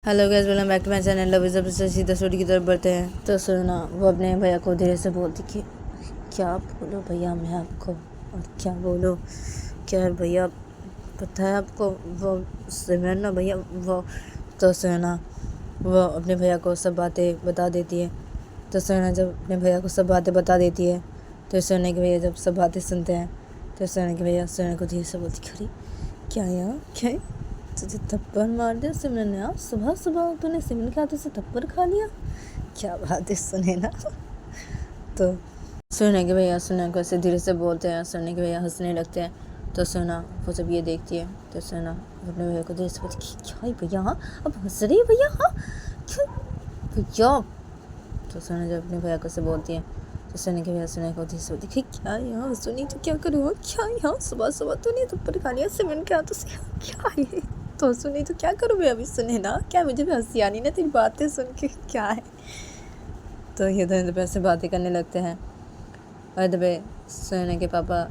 Hello guys, welcome back to my channel. Love is सीधा story की तरफ बढ़ते हैं। तो सुना वो अपने भैया को धीरे से बोलती कि क्या बोलो भैया मैं आपको, और क्या बोलो क्या भैया, पता है आपको वो सिमरन ना भैया वो। तो सुना वो अपने भैया को सब बातें बता देती है। तो सुना जब अपने भैया को सब बातें बता देती है तो सोने के भैया जब सब बातें सुनते हैं तो सोने के भैया सोने को धीरे से बोलती खड़ी क्या यार क्या तुझे थप्पड़ मार दिया सिमरन ने, आज सुबह सुबह तूने सिमरन के हाथों से थप्पड़ खा लिया, क्या बात है सुने ना। तो सोने के भैया सोना को ऐसे धीरे से बोलते हैं, सोने के भैया हंसने लगते हैं। तो सोना वो जब ये देखती है तो सोना अपने भैया को धीरे से बोलती क्या भैया, हाँ अब हंस रही है भैया, हाँ क्यों भैया। तो सोना जब अपने भैया को से बोलती है तो सोने के भैया सोने को धीरे से बोलती क्या यहाँ सुनी तो क्या करूँ, क्या यहाँ सुबह सुबह तूने थप्पड़ खा लिया सिमरन के हाथों से, क्या ये तो सुनी तो क्या करूँ मैं अभी, सुने ना क्या मुझे भी हंसी आनी ना तेरी बातें सुन के, क्या है। तो ये दोनों दोपहर से बातें करने लगते हैं। और दबे सोने के पापा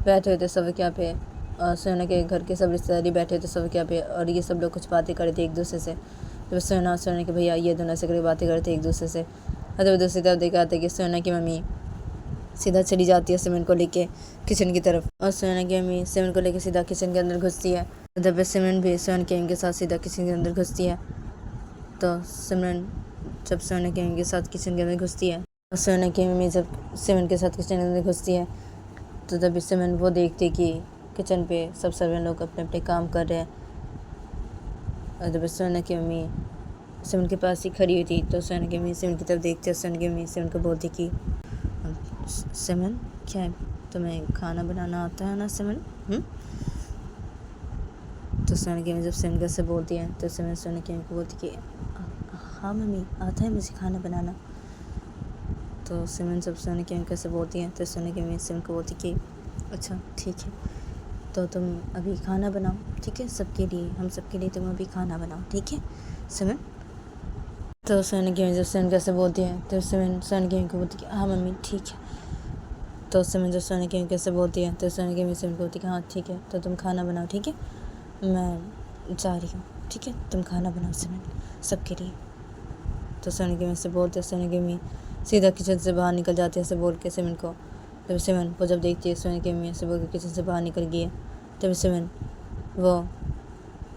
बैठे हुए थे सोफे पे, और सोने के घर के सब रिश्तेदारी बैठे थे सोफे पे, और ये सब लोग कुछ बातें कर रहे थे एक दूसरे से। जब सोना और सोने के भैया ये दोनों से करके बातें करते एक दूसरे से। और जब दूसरी तरफ देखा था कि सोना की मम्मी सीधा चली जाती है सिमरन को लेके किचन की तरफ, और सोना की मम्मी सिमरन को लेके सीधा किचन के अंदर घुसती है। तब सिमरन भी सोना की मम्मी के साथ सीधा किचन के अंदर घुसती है। तो सिमरन जब सोना की मम्मी के साथ किचन के अंदर घुसती है और सोना की मम्मी जब सिमरन के साथ किचन के अंदर घुसती है तो तब सिमरन वो देखती कि किचन पे सब सर्वेंट लोग अपने अपने काम कर रहे हैं। और जब सोना की मम्मी सिमरन के पास ही खड़ी हुई थी तो सोना की मम्मी सिमरन की तरफ देखती है। सोना की मम्मी सिमरन को बोलती कि सिमरन क्या है, तुम्हें खाना बनाना आता है ना सिमरन? तो सोना की मम्मी जब सिमरन से बोलती है तो सिमरन सोना की मम्मी को बोलती कि हाँ मम्मी आता है मुझे खाना बनाना। तो सिमरन जब सोना की मम्मी से बोलती है तो सोना की मम्मी सिमरन को बोलती कि अच्छा ठीक है, तो तुम अभी खाना बनाओ, ठीक है, सबके लिए, हम सबके लिए तुम अभी खाना बनाओ, ठीक है सिमरन। तो सोना की मम्मी जब सिमरन से बोलती है तो सिमरन सोना की मम्मी को बोलती कि हाँ मम्मी ठीक है। तो सिमरन जब सोना की मम्मी से बोलती है तो सोना की मम्मी सिमरन को बोलती कि हाँ ठीक है, तो तुम खाना बनाओ, ठीक है, मैं जा रही हूँ, ठीक है, तुम खाना बनाओ सिमरन सबके लिए। तो सोना की मम्मी से बोलते सोना की मम्मी सीधा किचन से बाहर निकल जाती है ऐसे बोल के सिमरन को। तब सिमरन वो जब देखती है सोना की मम्मी ऐसे बोल के किचन से बाहर निकल गई है तब सिमरन वो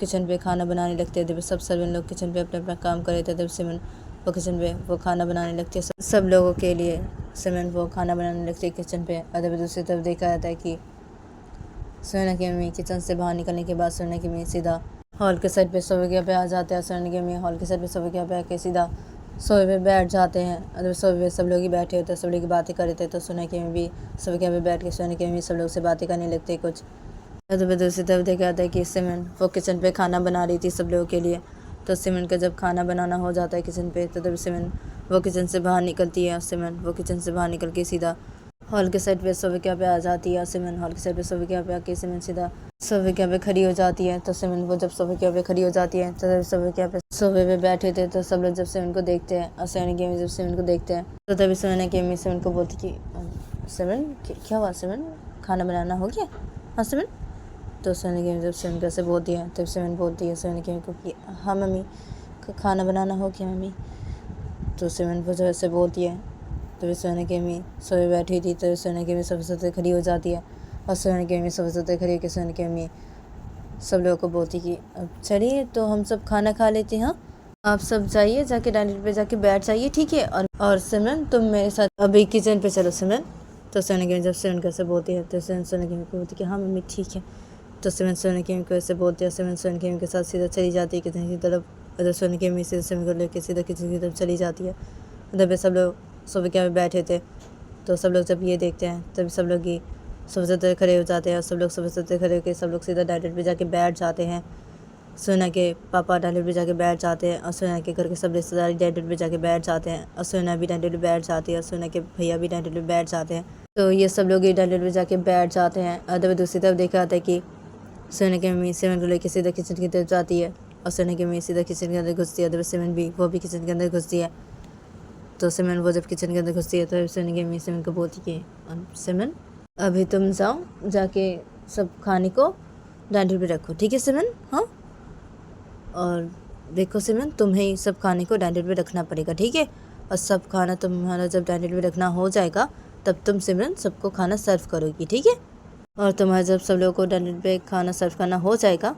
किचन पे खाना बनाने लगते हैं। जब सब सर्वेंट लोग किचन पे अपना अपना काम कर रहे थे तब सिमरन वो किचन पे वो खाना बनाने लगती है सब लोगों के लिए। सिमरन वो खाना बनाने लगती है किचन पे। और तब दूसरी तरफ देखा जाता है कि सोना की मम्मी किचन से बाहर निकलने के बाद सोना की मम्मी सीधा हॉल के साइड पे सोफे पे आ जाते हैं। सोना की मम्मी हॉल के साइड पे सोफे पे आके सीधा सोफे पे बैठ जाते हैं। और सोफे पे सब लोग ही बैठे होते हैं, सब लोग की बातें कर रहे थे। तो सोना की मम्मी सोफे पे बैठ के सोना की मम्मी सब लोग से बातें करने लगते हैं कुछ। तो दूसरी तरफ देखा जाता है कि सिमरन वो किचन पे खाना बना रही थी सब लोगों के लिए। तो सिमरन का जब खाना बनाना हो जाता है किचन पे तो तब सिमरन वो किचन से बाहर निकलती है। सिमरन वो किचन से बाहर निकल के सीधा हॉल के साइड पे सोफे पे आ जाती है। सिमरन हॉल के साइड पे सोफे पे आके सिमरन सीधा सोफे पे खड़ी हो जाती है। तो सिमरन वो जब सोफे पे खड़ी हो जाती है तो जब सोफे पे बैठे थे तो सब लोग जब सिमरन को देखते हैं और सिमरन की अम्मी जब सिमरन को देखते हैं तो तभी सिमरन की अम्मी सिमरन को बोलती कि सिमरन क्या हुआ सिमरन, खाना बनाना हो गया? हाँ सिमरन। तो सोना की जब सिमरन कैसे बोलती है तब सिमरन बोलती है सोना की को कि हाँ मम्मी खाना बनाना हो गया मम्मी। तो सिमरन वो जो ऐसे बोलती है तो सोना की अम्मी सोए बैठी थी तो सोना की अम्मी सबसे सोते खड़ी हो जाती है। और सोना की अम्मी सबसे सोते खड़ी होकर सोना की अम्मी सब लोगों को बोलती कि अब चलिए तो हम सब खाना खा लेते हैं, हाँ आप सब जाइए जाके डाइनिंग पे जाके बैठ जाइए, ठीक है, और सिमरन तुम मेरे साथ अभी किचन पे चलो सिमरन। तो सोना की जब सिमरन कैसे बोलती है तो सिमरन सोना की अम्मी को बोलती कि हाँ मम्मी ठीक है। तो सिमरन सोना की अम्मी को ऐसे बोलती है। सिमरन सोना की अम्मी के साथ सीधा चली जाती है किचन की तरफ। अगर सोना की अम्मी से सिमरन को लेकर सीधा किचन की तरफ चली जाती है। उधर पे सब लोग सुबह के में बैठे थे तो सब लोग जब ये देखते हैं तभी सब लोग ही सुबह से खड़े हो जाते हैं। और सब लोग सुबह से खड़े होकर सब लोग सीधा डाइनिंग पे जाके बैठ जाते हैं। सोना के पापा डाइनिंग पे जाके बैठ जाते हैं और सोना के घर के सब रिश्तेदार डाइनिंग पे जाके बैठ जाते हैं। और सोना भी डाइनिंग पे बैठ जाती है और सोना के भैया भी डाइनिंग पे बैठ जाते हैं। तो ये सब लोग ही डाइनिंग पे जाके बैठ जाते हैं। और तभी दूसरी तरफ देखा जाता है कि सोना की मम्मी सिमरन को लेकर सीधा किचन की तरफ जाती है और सोना की मम्मी सीधा किचन के अंदर घुसती है। तभी सिमरन भी वो भी किचन के अंदर घुसती है। तो सिमरन वो जब किचन के अंदर घुसती है तो सोना की मम्मी सिमरन को बोलती कि सिमरन अभी तुम जाओ जाके सब खाने को डाइनिंग पे रखो, ठीक है सिमरन, हाँ। और देखो सिमरन, तुम्हें ही सब खाने को डाइनिंग पे रखना पड़ेगा, ठीक है। और सब खाना तुम्हारा जब डाइनिंग पे रखना हो जाएगा तब तुम सिमरन सबको खाना सर्व करोगी, ठीक है। और तुम्हारा जब सब लोगों को डाइनिंग पे खाना सर्व करना हो जाएगा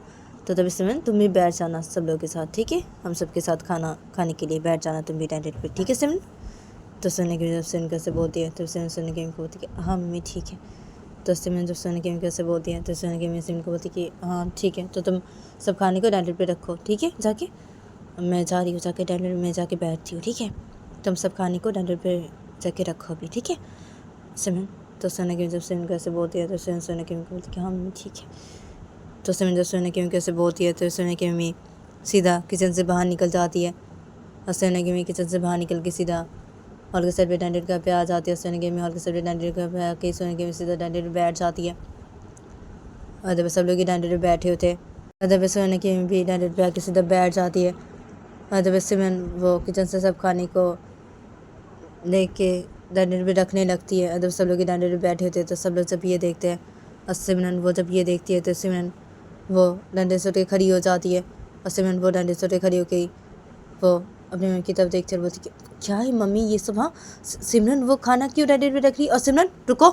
तो तभी सिमरन तुम भी बैठ जाना सब लोगों के साथ, ठीक है। हम सबके साथ खाना खाने के लिए बैठ जाना तुम भी डाइनिंग पे, ठीक है सिमरन। तो सोने की जब सिमरन कैसे बोलती है तो सिमरन सोने की को बोलती है हाँ मम्मी ठीक है। तो सिमरन जब सोने की कैसे बोलती है तो सोने की सिमरन को बोलती कि हाँ ठीक है, तो तुम सब खाने को डाइनिंग पे रखो, ठीक है। जाके मैं जा रही हूँ, जाके डाइनिंग में जाके बैठती हूँ, ठीक है। तुम सब खाने को डाइनिंग पे जाके रखो अभी, ठीक है सिमरन। तो सोने की जब सिमरन कैसे बोलती है तो सिमरन सोने की को बोलती है हाँ मम्मी ठीक है। तो सिमरन जब सोने की कैसे बोलती है तो सोने की मम्मी सीधा किचन से बाहर निकल जाती है। और सोने की मम्मी किचन से बाहर निकल के सीधा हॉल के साइड पे डाइनिंग टेबल पे आ जाती है। सोने की मम्मी हॉल के साइड पे डाइनिंग टेबल पे आके सोने की मम्मी सीधा डाइनिंग पे बैठ जाती है। और जब सब लोग ही डाइनिंग पे बैठे होते और जब सोने की मम्मी भी डाइनिंग पे आके सीधा बैठ जाती है। और जब सिमरन वो किचन से सब खाने को लेके डाइनिंग पे रखने लगती है। और जब सब लोग डाइनिंग पे बैठे होते हैं तो सब लोग जब ये देखते हैं और सिमरन वो जब ये देखती है तो सिमरन वो डंडे से उठ के खड़ी हो जाती है। और सिमरन वो डंडे से उठ के खड़ी हो गई, वो अपनी मम्मी की तरफ देखते हुए बोलती है क्या है मम्मी ये सब, हाँ सिमरन वो खाना क्यों डाइनिंग पे रख रही। और सिमरन रुको।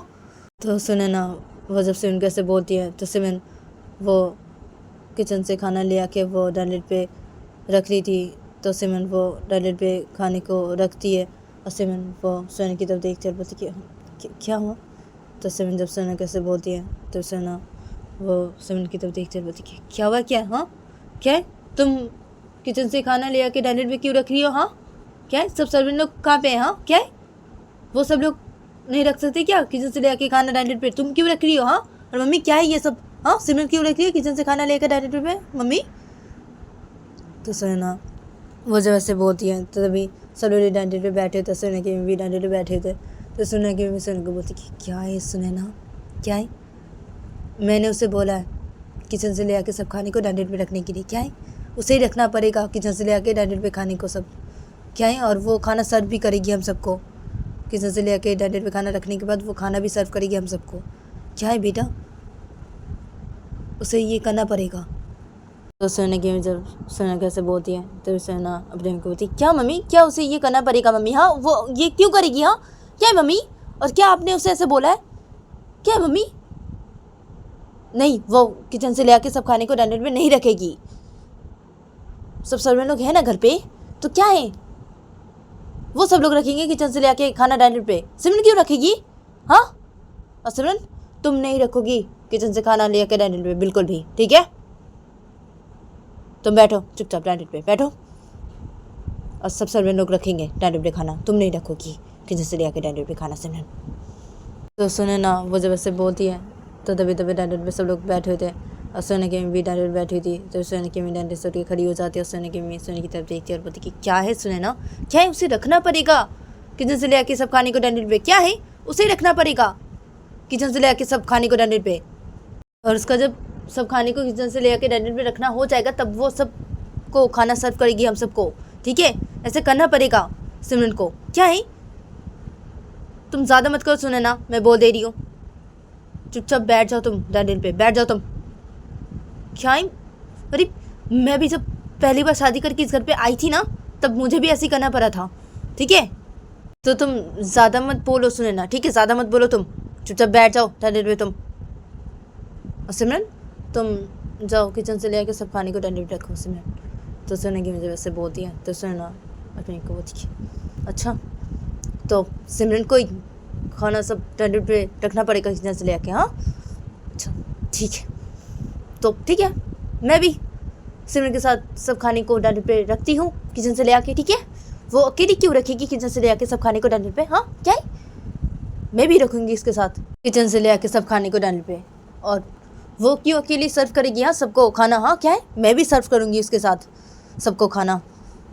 तो सुने ना, वो जब सिमरन कैसे बोलती है तो सिमरन वो किचन से खाना ले आके वो डाइनिंग पे रख रही थी। तो सिमरन वो डाइनिंग पे खाने को रखती है। और सिमरन वो सोने की तरफ देखते हुए बोलती है क्या हुआ। तो सिमरन जब सोना कैसे बोलती है तो सोना वो सिमरन की तरफ देखते हुए बोलती है क्या हुआ, क्या हाँ क्या है, तुम किचन से खाना ले आके डाइनिंग पे क्यों रख रही हो, हाँ क्या है, सब सर्वेंट लोग कहाँ पे हैं, हाँ क्या है, वो सब लोग नहीं रख सकते क्या किचन से ले आके खाना डाइनिंग पे, तुम क्यों रख रही हो, हाँ और मम्मी क्या है ये सब, हाँ सिमरन क्यों रख रही है किचन से खाना लेकर डाइनिंग पे मम्मी। तो सोना वो जब ऐसे बोलती है तो तभी सब लोग डाइनिंग पे बैठे थे, सोने की भी डाइनिंग पे बैठे थे। तो सोने की मम्मी सोने को बोलती कि क्या है सुनैना, क्या है, मैंने उसे बोला है किचन से ले आके सब खाने को डाइनिंग पे रखने के लिए, क्या है उसे ही रखना पड़ेगा किचन से ले आके डाइनिंग पे खाने को सब, क्या है, और वो खाना सर्व भी करेगी हम सबको, किचन से ले आके डाइनिंग पे खाना रखने के बाद वो खाना भी सर्व करेगी हम सबको, क्या है बेटा उसे ये करना पड़ेगा। तो सोना की जब सोना कैसे बोलती है तो सोना अपने को बोलती क्या मम्मी क्या उसे ये करना पड़ेगा मम्मी, हाँ वो ये क्यों करेगी, हाँ क्या है मम्मी, और क्या आपने उसे ऐसे बोला है, क्या है मम्मी, नहीं वो किचन से ले आके सब खाने को डाइनिंग पे नहीं रखेगी, सब सर्वेंट लोग हैं ना घर पे, तो क्या है वो सब लोग रखेंगे किचन से ले आके खाना डाइनिंग पे, सिमरन क्यों रखेगी, हाँ और सिमरन तुम नहीं रखोगी किचन से खाना ले आके डाइनिंग पे बिल्कुल भी, ठीक है, तुम बैठो चुपचाप डाइनिंग पे बैठो, और सब सर्वेंट लोग रखेंगे डाइनिंग पे खाना, तुम नहीं रखोगी किचन से ले आके डाइनिंग पे खाना सिमरन। तो सुने ना, वो जब ऐसे बोलती है तो तभी तभी डाइनिंग पे सब लोग बैठे हुए थे। और सोने की भी डाइनिंग पे बैठी हुई थी। तो सोने की डाइनिंग से उठ के खड़ी हो जाती है और सोने की तरफ देखती है और बोलती कि क्या है सुने ना, क्या है उसे रखना पड़ेगा किचन से ले आके सब खाने को डाइनिंग पे, क्या है उसे रखना पड़ेगा किचन से ले आके सब खाने को डाइनिंग पे, और उसका जब सब खाने को किचन से ले आके डाइनिंग पे रखना हो जाएगा तब वो सब को खाना सर्व करेगी हम सबको, ठीक है, ऐसे करना पड़ेगा सिमरन को, क्या है, तुम ज़्यादा मत करो सुने ना, मैं बोल दे रही हूँ, चुपचाप बैठ जाओ तुम डाइनिंग पे बैठ जाओ तुम, क्या है, अरे मैं भी जब पहली बार शादी करके इस घर पे आई थी ना तब मुझे भी ऐसे ही करना पड़ा था, ठीक है, तो तुम ज़्यादा मत बोलो सुने ना, ठीक है, ज़्यादा मत बोलो, तुम चुपचाप बैठ जाओ डाइनिंग पे तुम, और सिमरन तुम जाओ किचन से ले आके सब खाने को डाइनिंग पे रखो सिमरन। तो सोने की मुझे वैसे बोलती है तो सोना अपने को बोलती है अच्छा तो सिमरन को खाना सब डाइनिंग पे रखना पड़ेगा किचन से ले आके, हाँ अच्छा ठीक है, तो ठीक है मैं भी सिमरन के साथ सब खाने को डाइनिंग पे रखती हूँ किचन से ले आके, ठीक है, वो अकेली क्यों रखेगी किचन से ले आके सब खाने को डाइनिंग पे, हाँ क्या है, मैं भी रखूँगी इसके साथ किचन से ले आके सब खाने को डाइनिंग पे, और वो क्यों अकेली सर्व करेगी, हाँ सबको खाना, हाँ क्या है, मैं भी सर्व करूँगी उसके साथ सबको खाना,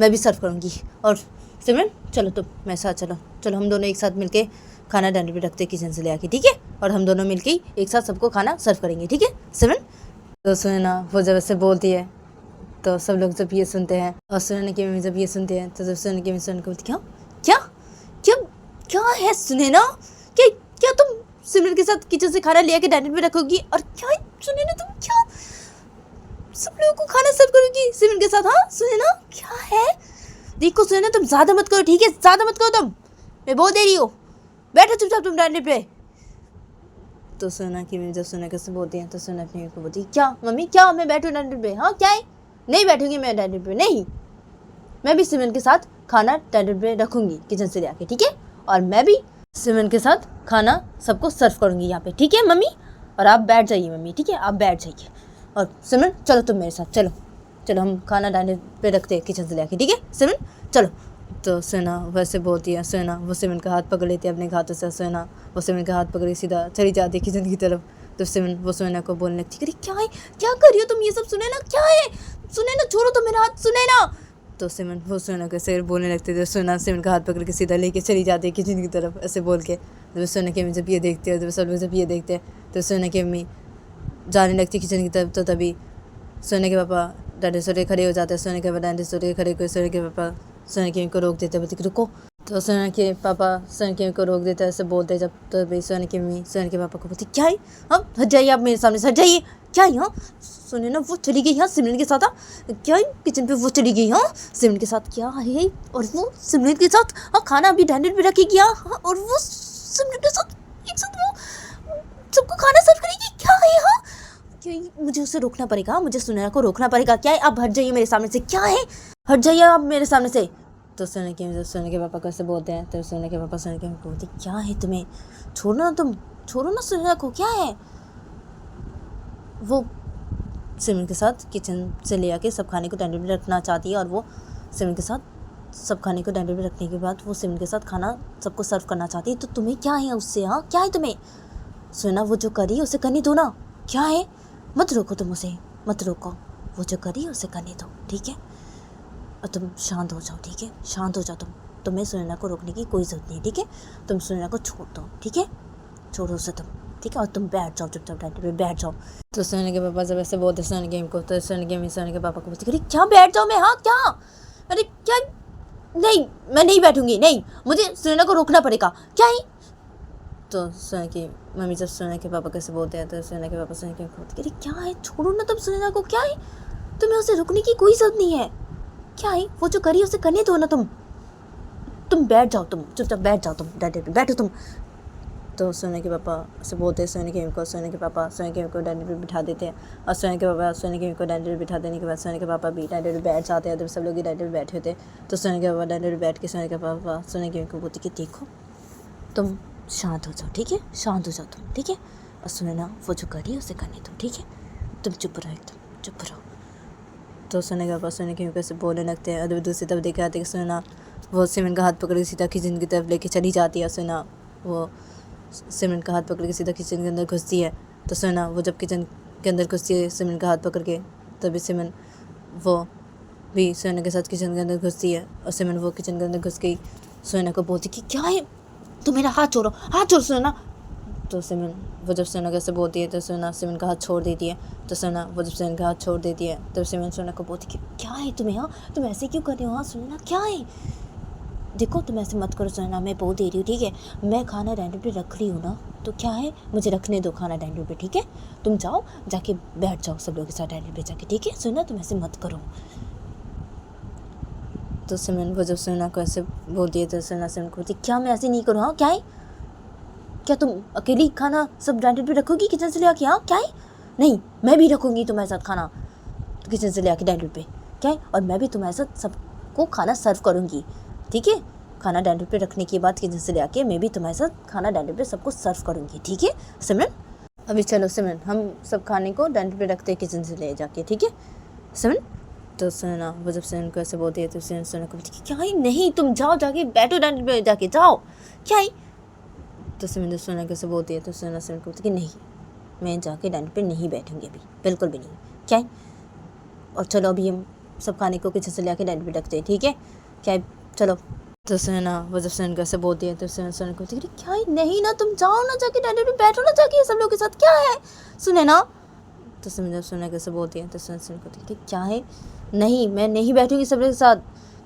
मैं भी सर्व करूँगी, और सिमरन चलो तुम मेरे साथ चलो, चलो हम दोनों एक साथ मिलके खाना डाइनिंग पे रखते किचन से ले आके, ठीक है, और हम दोनों मिलके एक साथ सबको खाना सर्व करेंगे, ठीक है सिमरन। तो सुनना वो जब ऐसे बोलती है तो सब लोग जब ये सुनते हैं और सुनने की मम्मी जब ये सुनते हैं तो जब सुनने की मम्मी सुन को बोलती क्या क्या क्या क्या है सुने ना, क्या क्या तुम सिमरन के साथ किचन से खाना ले आके डाइनिंग पे रखोगी, और क्या है सुने ना तुम, क्या सब लोगों को खाना सर्व करूंगी सिमरन के साथ। हाँ सुने ना, क्या है, देखो सुने ना, तुम ज्यादा मत करो, ठीक है, ज्यादा मत करो तुम, मैं बहुत दे रही हूँ, बैठो चुपचाप तुम डाइनिंग पे। तो सोना की मम्मी जब सोना कैसे बोलती है तो सोना अपनी मम्मी को बोलती है, क्या मम्मी, क्या मैं बैठूँ डाइनिंग पे? हाँ क्या है, नहीं बैठूंगी मैं डाइनिंग पे, नहीं, मैं भी सिमरन के साथ खाना डाइनिंग पे रखूंगी किचन से ले आके, ठीक है, और मैं भी सिमरन के साथ खाना सबको सर्व करूंगी यहाँ पे, ठीक है मम्मी, और आप बैठ जाइए मम्मी, ठीक है, आप बैठ जाइए, और सिमरन चलो तुम मेरे साथ, चलो चलो हम खाना डाइनिंग पे रखते हैं किचन से ले आके, ठीक है सिमरन चलो। तो सोना वैसे बोलती है, सोना वो सिमरन का हाथ पकड़ लेती है अपने हाथों से, सोना वो सिमरन का हाथ पकड़ के सीधा चली जाती है किचन की तरफ। तो सिमरन वो सोना को बोलने लगती है, क्या है, क्या कर रही हो तुम, ये सब सुने ना, क्या है, सुने ना, छोड़ो तो मेरा हाथ, सुने ना। तो सिमरन वो सोना को ऐसे बोलने लगते थे, सोना सिमरन का हाथ पकड़ के सीधा लेके चली जाती है किचन की तरफ ऐसे बोल के। जब सोना की अम्मी जब ये देखते हैं, जब सब लोग जब ये देखते हैं तो सोना की अम्मी जाने लगती किचन की तरफ। तो तभी सोने के पापा डंडे सोटे खड़े हो जाते हैं, सोने के पापा डंडे सोटे खड़े होकर सोने के पापा सोने की को रोक देते हैं, बोलते रुको। तो सोने के पापा सोने की को रोक देते हैं, ऐसे बोलते जब। तो भाई सोने की मम्मी सोने के पापा को बोलती, क्या है, हाँ हट जाइए आप मेरे सामने से, हट जाइए, क्या है, हाँ सुने ना वो चली गई हाँ सिमरन के साथ, हाँ क्या है किचन पे वो चली गई हाँ सिमरन के साथ, क्या है, और वो सिमरन के साथ हाँ खाना अभी डाइनिंग पे रखेगी हाँ, और वो सिमरन के साथ एक साथ वो सबको खाना सर्व करेगी, क्या है हाँ, क्या मुझे उसे रोकना पड़ेगा, मुझे सुनैना को रोकना पड़ेगा, क्या है, आप हट जाइए मेरे सामने से, क्या है, हट जाइए आप मेरे सामने से। तो सोने के पापा कैसे बोलते हैं तो सोने के पापा सोने के बोलते, क्या है तुम्हें, छोड़ो ना तुम, छोड़ो ना सुनैना को, क्या है। वो सिमरन के साथ किचन से ले आके सब खाने को डाइनिंग पे रखना चाहती है, और वो सिमरन के साथ सब खाने को डाइनिंग पे रखने के बाद वो सिमरन के साथ खाना सबको सर्व करना चाहती है। तो तुम्हें क्या है उससे, हाँ क्या है तुम्हें, सुना वो जो करी उसे करने दो ना, क्या है, मत रोको तुम उसे, मत रोको, वो जो करी उसे करने दो, ठीक है, और तुम शांत हो जाओ, ठीक है, शांत हो जाओ तुम, तुम्हें सुनैना को रोकने की कोई ज़रूरत नहीं, ठीक है, तुम सुनैना को छोड़ दो, ठीक है, छोड़ो उसे तुम, ठीक है, और तुम बैठ जाओ चुपचाप डाइनिंग पे बैठ जाओ। तो सोने के पापा जब ऐसे बोलते सोने गेम को, तो सोने गेम सोने के पापा को बोलती, अरे क्या बैठ जाओ मैं, हाँ क्या, अरे क्या, नहीं मैं नहीं बैठूंगी, नहीं मुझे सुनैना को रोकना पड़ेगा, क्या है। तो सोने की मम्मी जब सोने के पापा कैसे बोलते हैं तो सोने के पापा सोने के बोलते, अरे क्या है, छोड़ो ना तुम सुनैना को, क्या है, तुम्हें उसे रुकने की कोई जरूरत नहीं है, क्या है, वो जो करी उसे करने दो ना तुम बैठ जाओ, तुम चुपचाप बैठ जाओ, तुम डाइनिंग पे बैठो तुम। तो सोने के पापा से बोलते हैं सोने के को, सोने के पापा सोने के को डाइनिंग पे बिठा देते हैं, और सोने के पापा सोने के को डाइनिंग पे बिठा देने के बाद सोने के पापा भी डाइनिंग पे बैठ जाते हैं। जब सब लोग डाइनिंग पे बैठे होते तो सोने के पापा डाइनिंग पे बैठ के सोने के पापा सोने के को बोलते कि देखो तुम शांत हो जाओ, ठीक है, शांत हो जाओ तुम, ठीक है, और सुनैना वो जो करी उसे करने दो, ठीक है, तुम चुप रहो, एकदम चुप रहो। तो सोने के पापा सोने के कैसे बोलने लगते हैं, अदब दूसरी तरफ देखे आते कि सुनैना वो सिमरन का हाथ पकड़ के सीधा किचन की तरफ लेके चली जाती है, सुनैना वो सिमरन का हाथ पकड़ के सीधा किचन के अंदर घुसती है। तो सुनैना वो जब किचन के अंदर घुसती है सिमरन का हाथ पकड़ के, तभी सिमरन वो भी सुनैना के साथ किचन के अंदर घुसती है, और सिमरन वो किचन के अंदर घुस गई, सुनैना को बोलती कि क्या है, तो मेरा हाथ छोड़ो, हाथ छोड़ो सुनैना। तो सिमरन वो जब सुनैना कैसे बोलती है तो सुनैना सिमरन का हाथ छोड़ देती है। तो सुनैना वो जब सिमरन का हाथ छोड़ देती है तब सिमरन सुनैना को बोलती कि क्या है तुम्हें, हाँ तुम ऐसे क्यों कर रहे हो, हाँ सुनैना क्या है, देखो तुम ऐसे मत करो सुनैना, मैं बोल दे रही हूँ, ठीक है, मैं खाना डाइनिंग पे रख रही हूँ ना, तो क्या है, मुझे रखने दो खाना डाइनिंग पे, ठीक है, तुम जाओ जाके बैठ जाओ सब लोग के साथ डाइनिंग पे जाके, ठीक है सुनैना, तुम ऐसे मत करो। तो सिमरन वो जब सुनैना को ऐसे बोलती है तो सुनैना सिमरन को बोलती, क्या मैं ऐसे नहीं करूँ, हाँ क्या है, क्या तुम अकेली खाना सब डाइनिंग पे रखोगी किचन से ले आके, हाँ क्या है, नहीं मैं भी रखूँगी तुम्हारे साथ खाना किचन से ले आके डाइनिंग पे, क्या है, और मैं भी तुम्हारे साथ सबको खाना सर्व करूँगी, ठीक है, खाना डाइनिंग पे रखने के बाद किचन से ले आके मैं भी तुम्हारे साथ खाना डाइनिंग पे सबको सर्व करूँगी, ठीक है सिमरन। अभी चलो सिमरन हम सब खाने को डाइनिंग पे रखते हैं किचन से ले जाके, ठीक है सिमरन। तो सुनैना वो जब सिमरन को ऐसे बोलती है तो सुनैना को बोलती क्या है, नहीं तुम जाओ जाके बैठो डाइनिंग पे जाके, जाओ क्या है। तो सिमरन जब सुनैना कैसे बोलती है तो सुनैना सिमरन को बोलती कि नहीं मैं जाके डाइनिंग पे नहीं बैठूंगी अभी, बिल्कुल भी नहीं, क्या है, और चलो अभी हम सब खाने को किचन से ले आके डाइनिंग पे रखते हैं, ठीक है क्या है, चलो। तो सुनैना वो जब सुनैना कैसे बोलती है तो सुनैना को बोलती क्या है, नहीं ना तुम जाओ ना जाके डाइनिंग पे बैठो ना जाके सब लोग के साथ, क्या है सुनैना। तो जब सुनैना कैसे बोलती है तो सुनैना को बोलती क्या है, नहीं मैं नहीं बैठूंगी सब लोग के साथ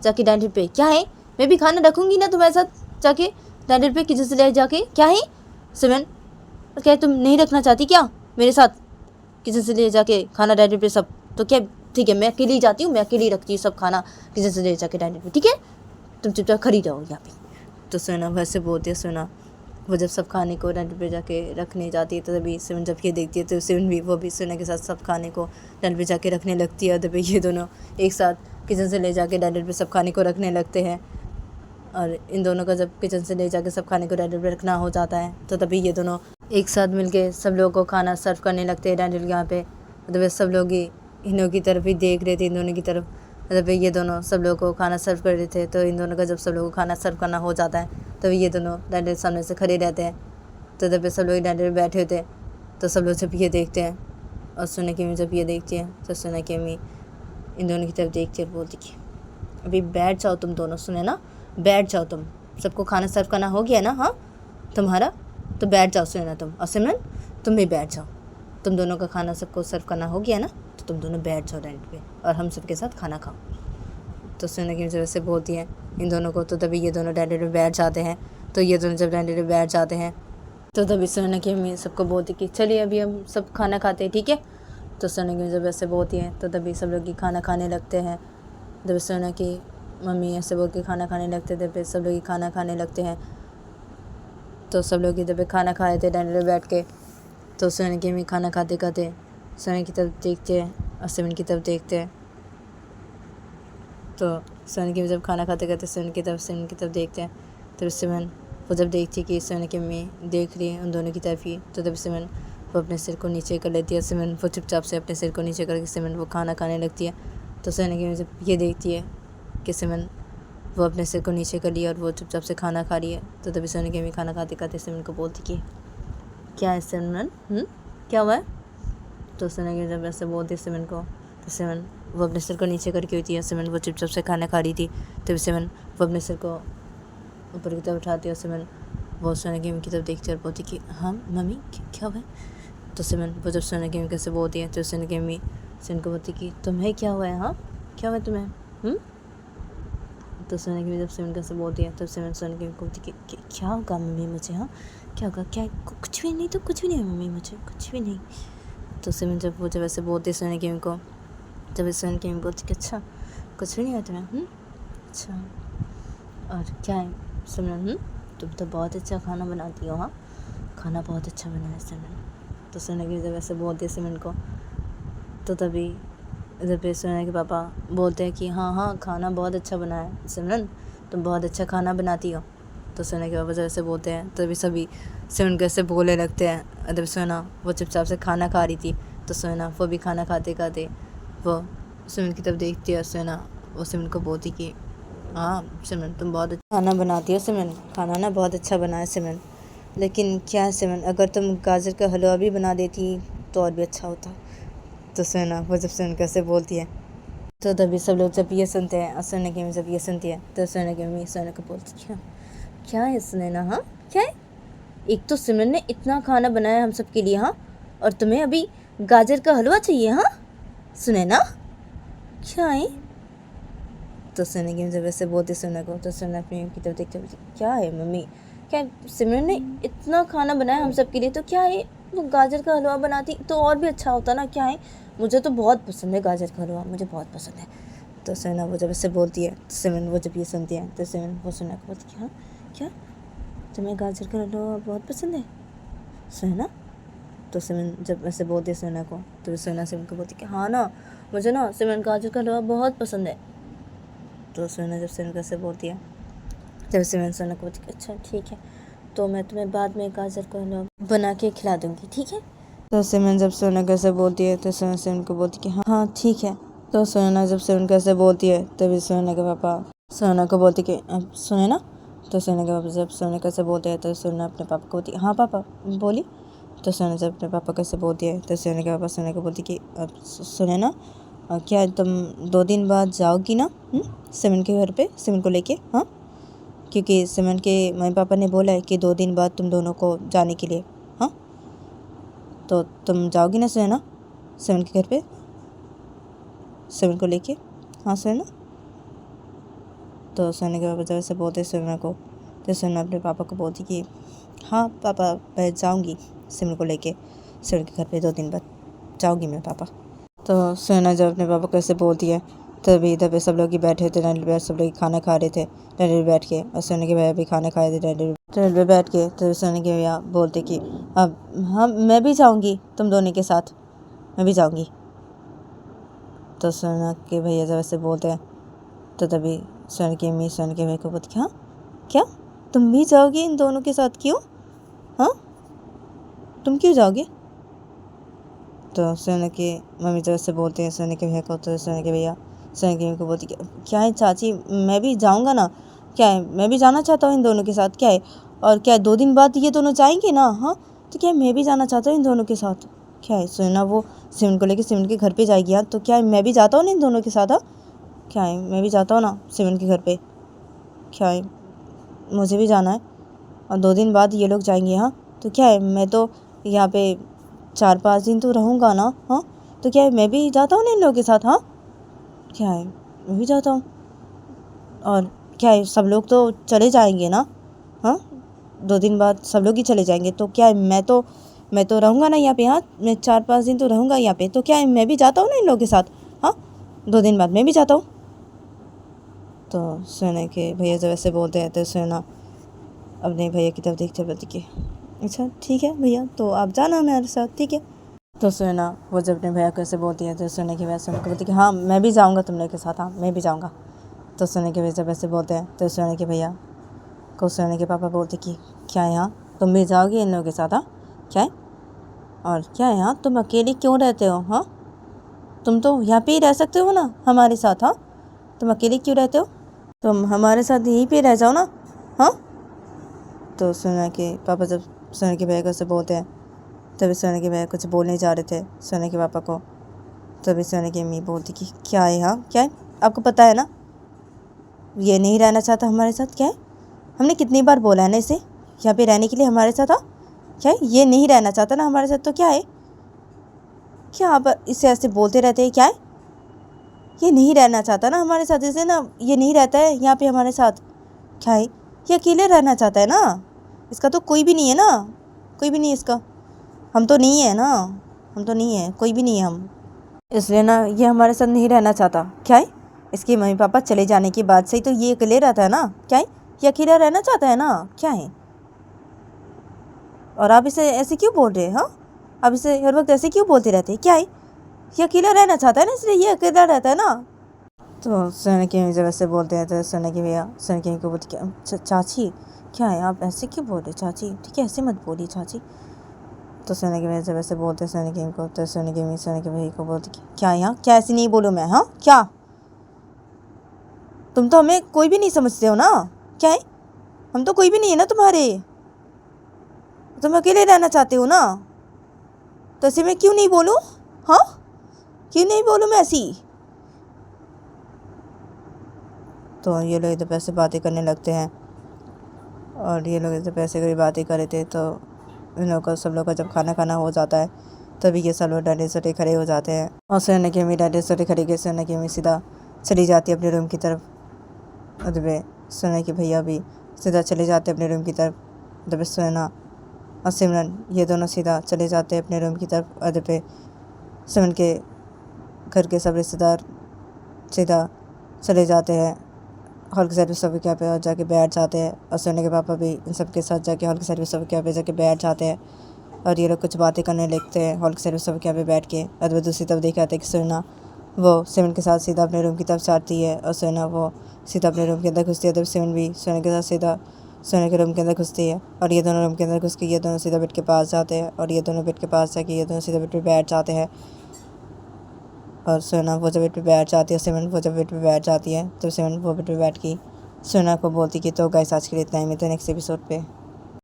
जाके डाइनिंग पे, क्या है, मैं भी खाना रखूंगी ना तुम्हारे साथ जाके डाइनिंग पे किचन से ले जाके, क्या है सिमरन, क्या तुम नहीं रखना चाहती क्या मेरे साथ किचन से ले जाके खाना डाइनिंग पे सब, तो क्या ठीक है, मैं अकेली जाती हूँ, मैं अकेली रखती हूँ सब खाना किचन से ले जाके डाइनिंग पे, ठीक है, तुम चुपचाप खड़ी रहो यहाँ पे। तो सुना वैसे बोलती है सुना, वो जब सब खाने को डाइनिंग पे जाके रखने जाती है तो तभी सिमन जब ये देखती है तो सिमन भी वो भी सुना के साथ सब खाने को डाइनिंग पे जाके रखने लगती है। तभी ये दोनों एक साथ किचन से ले जाके डाइनिंग पे सब खाने को रखने लगते हैं। और इन दोनों का जब किचन से ले जाके सब खाने को डाइनिंग पे रखना हो जाता है तो तभी ये दोनों एक साथ मिलके सब लोगों को खाना सर्व करने लगते हैं डाइनिंग यहाँ पे। तभी सब लोग ही इन्हों की तरफ ही देख रहे थे, इन दोनों की तरफ। तभी ये दोनों सब लोगों को खाना सर्व कर रहे थे। तो इन दोनों का जब सब लोगों को खाना सर्व करना हो जाता है तभी ये दोनों डाइनिंग सामने से खड़े रहते हैं। तो तभी सब लोग डाइनिंग पे बैठे होते हैं। तो सब लोग जब ये देखते हैं और सोना की अम्मी जब ये देखती है तो सोना की अम्मी इन दोनों की तरफ देखती है और बोलती कि अभी बैठ जाओ तुम दोनों, सुने ना, बैठ जाओ तुम, सबको खाना सर्व करना हो गया ना, हाँ तुम्हारा, तो बैठ जाओ सुने ना तुम। और सिमरन तुम भी बैठ जाओ, तुम दोनों का खाना सबको सर्व करना हो गया ना, तो तुम दोनों बैठ जाओ डाइनिंग पे और हम सबके साथ खाना खाओ। तो सोना की वजह से बोलती हैं इन दोनों को। तो तभी ये दोनों डाइनिंग पे बैठ जाते हैं। तो ये दोनों जब डाइनिंग पे बैठ जाते हैं तो तभी सोना की अम्मी सबको बोलती कि चलिए अभी हम सब खाना खाते हैं, ठीक है। तो सोना की जब ऐसे बोलती हैं तो तभी सब लोग ही खाना खाने लगते हैं। जब सोना की मम्मी ऐसे बोल के खाना खाने लगते थे फिर सब लोग ही खाना खाने लगते हैं। तो सब लोग इधर पे खाना खाए थे डाइनिंग पे बैठ के। तो सोना की अम्मी खाना खाते खाते सोना की तरफ देखते हैं और सिमन की तरफ देखते हैं। तो सोना की जब खाना खाते खाते सिमन की तरफ देखते हैं। तब सिमन वो जब देखती है कि सोना की अम्मी देख रही है उन दोनों की तरफ ही, तो तब सिमन वो अपने सिर को नीचे कर लेती है। सिमन वो चुपचाप से अपने सिर को नीचे करके सिमन वो खाना खाने लगती है। तो सोना की अम्मी जब ये देखती है कि सिमन वो अपने सिर को नीचे कर लिया और वो चुपचाप से खाना खा रही है, तो तभी सोना की अम्मी खाना खाते खाते सिमन को बोलती कि क्या है सिमरन, क्या हुआ है। तो सोना की जब ऐसे बोलती है सिमन को तो सिमन वो अपने सिर को नीचे करके होती है। सिमन वो चुपचाप से खाना खा रही थी। तभी सिमन वो अपने सिर को ऊपर की तरफ उठाती है और सिमन वो सोना की अम्मी की तरफ देखती है और बोलती कि हाँ मम्मी क्या हुआ है। तो सिमन वो जब सोना की अम्मी कैसे बोलती है तो सोना की अम्मी सिमन को बोलती कि तुम्हें क्या हुआ है, हाँ क्या हुआ है तुम्हें। तो सोना की अम्मी जब सिमन कैसे बोलती है तो सिमन सोना की अम्मी को बोलती कि क्या होगा मम्मी मुझे, हाँ क्या होगा, क्या कुछ भी नहीं, तो कुछ भी नहीं मम्मी मुझे कुछ भी नहीं। तो सिमन जब वो जब ऐसे बोलती है सोना की अम्मी को, जब सोना की अम्मी बोलती कि अच्छा कुछ भी नहीं हुआ तुम्हें, अच्छा और क्या है सिमरन, तुम तो बहुत अच्छा खाना बनाती हो, हाँ खाना बहुत अच्छा बना है सिमरन। तो सोना की जब ऐसे बोलती है सिमरन को तो तभी इधर पे सोना के पापा बोलते हैं कि हाँ खाना बहुत अच्छा बना है सिमरन, तुम बहुत अच्छा खाना बनाती हो। तो सोना के पापा जब ऐसे बोलते हैं तभी सभी सिमरन को ऐसे बोलने लगते हैं। इधर सोना वो चुपचाप से खाना खा रही थी। तो सोना वो भी खाना खाते खाते वो सिमरन की तरफ देखती है। सोना वो सिमरन को बोलती कि हाँ सिमरन तुम बहुत अच्छा खाना बनाती हो सिमरन, खाना ना बहुत अच्छा बना है सिमरन, लेकिन क्या है सिमरन अगर तुम गाजर का हलवा भी बना देती तो और भी अच्छा होता। तो सोना वो जब सिमरन कैसे बोलती है तो तभी सब लोग जब ये सुनते हैं और सोना की अम्मी जब ये सुनती है तो सोना की अम्मी सोना को बोलती है क्या है सुनैना, हाँ क्या है, एक तो सिमरन ने इतना खाना बनाया हम सब के लिए, हाँ और तुम्हें अभी गाजर का हलवा चाहिए, हाँ सुनैना क्या है। तो सोना की जब वैसे बोलती सोना को तो सोना अपनी की तरफ देखते बोलती क्या है मम्मी, क्या सिमरन ने इतना खाना बनाया हम सब के लिए, तो क्या है वो गाजर का हलवा बनाती तो और भी अच्छा होता ना, क्या है मुझे तो बहुत पसंद है गाजर का हलवा, मुझे बहुत पसंद है। तो सोना वो जब ऐसे बोलती है तो सिमरन वो जब ये सुनती है तो सिमरन वो सोना को बोलती हाँ क्या तुम्हें गाजर का हलवा बहुत पसंद है सोना। तो सिमरन जब ऐसे बोलती है सोना को तो सोना सिमरन को बोलती कि हाँ ना मुझे ना सिमरन गाजर का हलवा बहुत पसंद है। तो सोना जब सिमरन कैसे बोलती है जब सिमरन सोना को बोलती अच्छा ठीक है तो मैं तुम्हें बाद में गाजर का हलवा बना के खिला दूँगी, ठीक है। तो सिमरन जब सोना कैसे बोलती है तो सोना सिमरन को बोलती कि हाँ ठीक है। तो सोना जब सिमरन कैसे बोलती है तभी सोना के पापा सोना को बोलती कि सुने ना। तो सोना के पापा जब सोना कैसे बोलते हैं तो सोना अपने पापा को बोलती हाँ पापा बोली। तो सोना जब अपने पापा कैसे बोलती है तो सोना के पापा सोना को बोलती कि सुने ना क्या तुम 2 दिन बाद जाओगी ना सिमरन के घर पे सिमरन को लेके, हाँ क्योंकि सिमरन के मम्मी पापा ने बोला है कि 2 दिन बाद तुम दोनों को जाने के लिए, हाँ तो तुम जाओगी ना सुनैना सिमरन के घर पे सिमरन को लेके, हाँ सुनैना। तो सोना के पापा जब से बोलते सिमरन को तो सुनैना अपने पापा को बोलती कि हाँ पापा मैं जाऊँगी सिमरन को लेके सिमरन के घर पे 2 दिन बाद जाऊँगी मैं पापा। तो सोना जब अपने पापा को ऐसे बोलती है तभी इधर पे सब लोग ही बैठे थे डंडे पे, सब लोग खाना खा रहे थे डंडे पे बैठ के, और सोने के भैया भी खाना खाए थे डंडे पे बैठ के। तो सोने के भैया बोलते कि अब हम मैं भी जाऊँगी तुम दोनों के साथ, मैं भी जाऊँगी। तो सोना के भैया जब ऐसे बोलते हैं तो तभी सोने की अम्मी सोने के भैया को बोलती हाँ क्या तुम भी जाओगे इन दोनों के साथ, क्यों, हाँ तुम क्यों जाओगे। तो सोने की मम्मी जब ऐसे बोलते हैं सोने के भैया को, तो सोने के भैया सोने की मम्मी को बोलती क्या है चाची, मैं भी जाऊंगा ना, क्या है मैं भी जाना चाहता हूँ इन दोनों के साथ, क्या है, और क्या है 2 दिन बाद ये दोनों जाएंगे ना, हाँ तो क्या है मैं भी जाना चाहता हूँ इन दोनों के साथ, क्या है सोना वो सिमन को लेकर सिमन के घर पे जाएगी, हाँ तो क्या है मैं भी जाता हूँ ना इन दोनों के साथ, हाँ क्या है मैं भी जाता हूँ ना सिमन के घर पे, क्या है मुझे भी जाना है, और 2 दिन बाद ये लोग जाएंगे, हाँ तो क्या है मैं तो यहाँ पे 4-5 दिन तो रहूँगा ना, हाँ तो क्या है मैं भी जाता हूँ ना इन लोगों के साथ, हाँ क्या है मैं भी जाता हूँ, और क्या है सब लोग तो चले जाएंगे ना, हाँ 2 दिन बाद सब लोग ही चले जाएंगे, तो क्या है मैं तो रहूँगा ना यहाँ पे, हाँ मैं 4-5 दिन तो रहूँगा यहाँ पे, तो क्या है मैं भी जाता हूँ ना इन लोगों के साथ, हाँ 2 दिन बाद मैं भी जाता हूँ। तो सोना के भैया जब ऐसे बोलते हैं तो सोना अपने भैया की तरफ देखते बोलती कि अच्छा ठीक है भैया तो आप जाना मेरे साथ, ठीक है। तो सोना वो जब अपने भैया को ऐसे बोलती है तो सोने के भैया सोना को बोलती कि हाँ मैं भी जाऊँगा तुम लोग के साथ, हाँ मैं भी जाऊँगा। तो सोने के भैया जब ऐसे बोलते हैं तो सोने के भैया को सोने के पापा बोलते कि क्या है हाँ तुम भी जाओगे इन लोगों के साथ, हाँ क्या है, और क्या है हाँ तुम अकेले क्यों रहते हो, हाँ तुम तो यहाँ पे ही रह सकते हो ना हमारे साथ, हाँ तुम अकेले क्यों रहते हो, तुम हमारे साथ यहीं पे रह जाओ ना, हाँ। तो सोना के पापा जब सोने के भैया को ऐसे बोलते हैं तभी सोने के भैया कुछ बोलने जा रहे थे सोने के पापा को, तभी सोने की अम्मी बोलती कि क्या है हाँ क्या है, आपको पता है ना ये नहीं रहना चाहता हमारे साथ, क्या है हमने कितनी बार बोला है ना इसे यहाँ पे रहने के लिए हमारे साथ, हाँ क्या है ये नहीं रहना चाहता ना हमारे साथ, तो क्या है क्या आप इसे ऐसे बोलते रहते हैं, क्या है ये नहीं रहना चाहता ना हमारे साथ, जैसे ना ये नहीं रहता है यहाँ पे हमारे साथ, क्या है ये अकेले रहना चाहता है ना, इसका तो कोई भी नहीं है ना, कोई भी नहीं है इसका, हम तो नहीं है ना, हम तो नहीं है, कोई भी नहीं है हम, इसलिए ना ये हमारे साथ नहीं रहना चाहता, क्या है इसके मम्मी पापा चले जाने के बाद से ही तो ये अकेले रहता है ना, क्या है ये अकेला रहना चाहता है ना, क्या है, और आप इसे ऐसे क्यों बोल रहे हैं, हाँ आप इसे हर वक्त ऐसे क्यों बोलते रहते हैं, क्या है ये अकेला रहना चाहता है ना इसलिए ये अकेला रहता है ना। तो सोने की जब ऐसे बोलते हैं तो सोने की भैया सोने की को बोलती चाची क्या है आप ऐसे क्यों बोल रहे चाची, ठीक है ऐसे मत बोलिए चाची। तो सोने की भैया जब ऐसे बोलते हैं सोने की को, तो सोने के भैया को बोलती क्या यहाँ क्या ऐसे नहीं बोलूँ मैं, हाँ क्या तुम तो हमें कोई भी नहीं समझते हो ना, क्या है हम तो कोई भी नहीं है ना तुम्हारे, तुम अकेले रहना चाहते हो ना, तो ऐसे मैं क्यों नहीं बोलूँ, हाँ क्यों नहीं बोलूँ मैं ऐसी। तो ये लोग इधर पैसे बातें करने लगते हैं, और ये लोग इधर पैसे की बातें कर रहे थे, तो इन लोगों का सब लोग का जब खाना खाना हो जाता है तभी ये सब लोग डंडे सोटे खड़े हो जाते हैं, और सोने की अम्मी डंडे सोटे खड़े के सोने की अम्मी सीधा चली जाती है अपने रूम की तरफ, अदबे सोने के भैया भी सीधा चले जाते अपने रूम की तरफ, अदबे सोना और सिमरन ये दोनों सीधा चले जाते हैं अपने रूम की तरफ, अदबे सिमरन के घर के सब रिश्तेदार सीधा चले जाते हैं हॉल के साइड पे सब क्या पे और जाके बैठ जाते हैं, और सोने के पापा भी इन सब के साथ जाके हॉल के साइड पे सब क्या पे जाके बैठ जाते हैं, और ये लोग कुछ बातें करने लगते हैं हॉल के साइड पे सब क्या पे बैठ के, और दूसरी तरफ देखा था कि सोना वो सिमन के साथ सीधा अपने रूम की तरफ जाती है, और सोना वो सीधा अपने रूम के अंदर घुसती है, तब सिमन भी सोने के साथ सीधा सोने के रूम के अंदर घुसती है, और ये दोनों रूम के अंदर घुस के ये दोनों सीधा बेड के पास जाते हैं, और ये दोनों बेड के पास जाके ये दोनों सीधा बेड पर बैठ जाते हैं, और सोना वो जब बेड पे बैठ जाती है, सिमरन वो जब बेड पे बैठ जाती है तो सिमरन वो बेड पे बैठ के सोना को बोलती कि तो गाइस आज के लिए इतना ही, मिलते हैं नेक्स्ट एपिसोड पे।